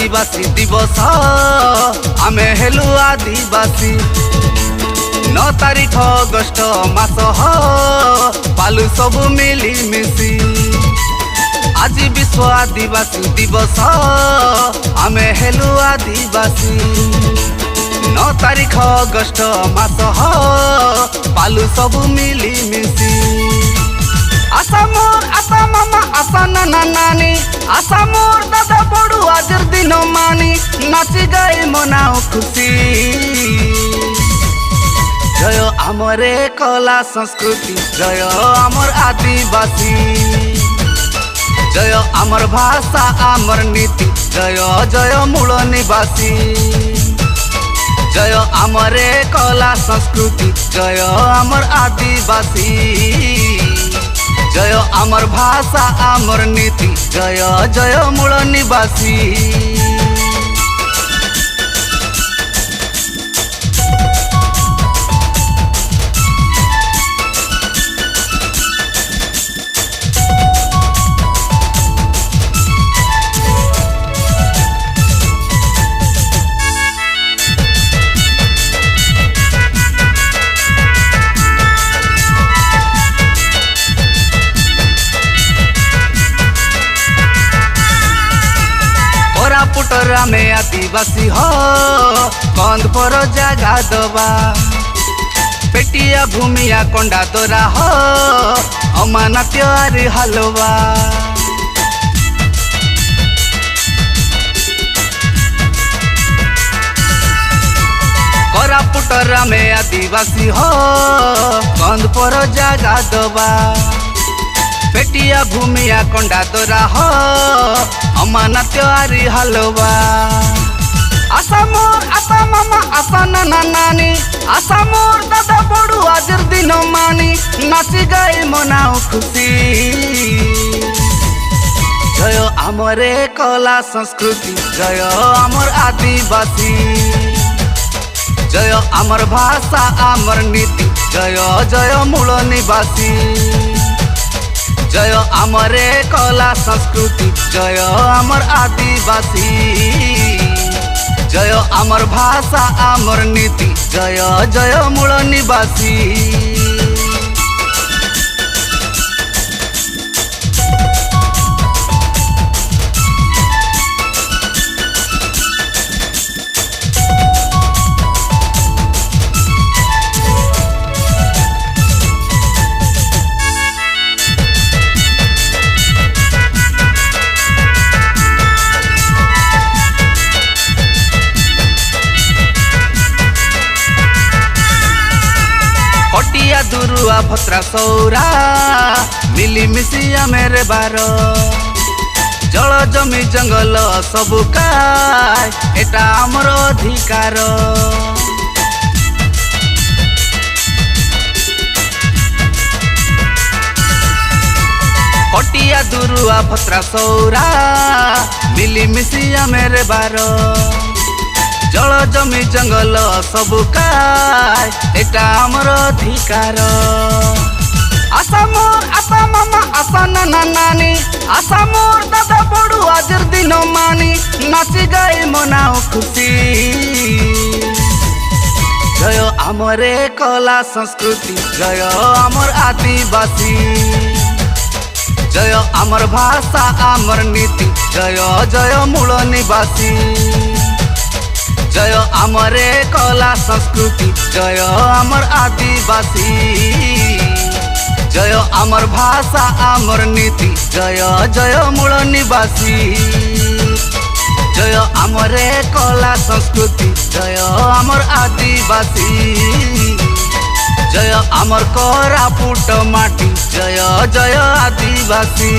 आदिवासी दिवस आमे हेलु आदिवासी 9 तारीख अगस्ट मास पालु सब मिली मिसी आज विश्व आदिवासी दिवस आमे हेलु आदिवासी 9 तारीख अगस्ट मास पालु सब मिली मिसी आशा मोर आशा मामा आशा नाना नानी आशा मोर दादा बड़ू आजर दिन मानी नाची गाई मनाओ खुशी जय आमरे कला संस्कृति जय आमर आदिवासी जय आमर भाषा आमर नीति जय जय मूल निवासी जय आमरे कला संस्कृति जय आमर आदिवासी जय आमर भाषा आमर नीति जय जय मूल निवासी पुटरा में आदिवासी हो कंद पर जगह दबा पेटिया भूमिया कंडा तोरा हो अमानत आरी हलवा कोरा पुटरा में आदिवासी हो कंद पर जगह दबा पेटिया भूमिया कंडा तोरा हो अमानत आरी हलवा आशा मोर आशा मामा आशा नाना नानी आशा मोर दादा बड़ू आजर दिन मानी नाची गाई मनाओ खुशी जय आमरे कला संस्कृति जय आमर आदिवासी जय आमर भाषा आमर नीति जय जय मूल निवासी जय आमरे कला संस्कृति जय आमर आदिवासी जय आमर भाषा आमर नीति जय जय मूल निवासी हटिया दुरुआ भत्रा सौरा मिली मिसिया मेरे बार जल जमी जंगल सबु काय एटा आमर अधिकार हटिया दुरुआ भत्रा सौरा मिली मिसिया मेरे बार जल जमी जंगल सबु काय एटा आमर अधिकार आशा मोर आशा मामा आशा नाना नानी आशा मोर दादा बड़ू आजर दिन मानी नाची गाई मनाओ खुशी जय आमरे कला संस्कृति जय आमर आदिवासी जय आमर भाषा आमर नीति जय जय मूल निवासी जय आमरे कला संस्कृति जय आमर आदिवासी जय आमर भाषा आमर नीति जय जय मूल निवासी जय आमरे कला संस्कृति जय आमर आदिवासी जय आमर कोरापुट माटी जय जय आदिवासी।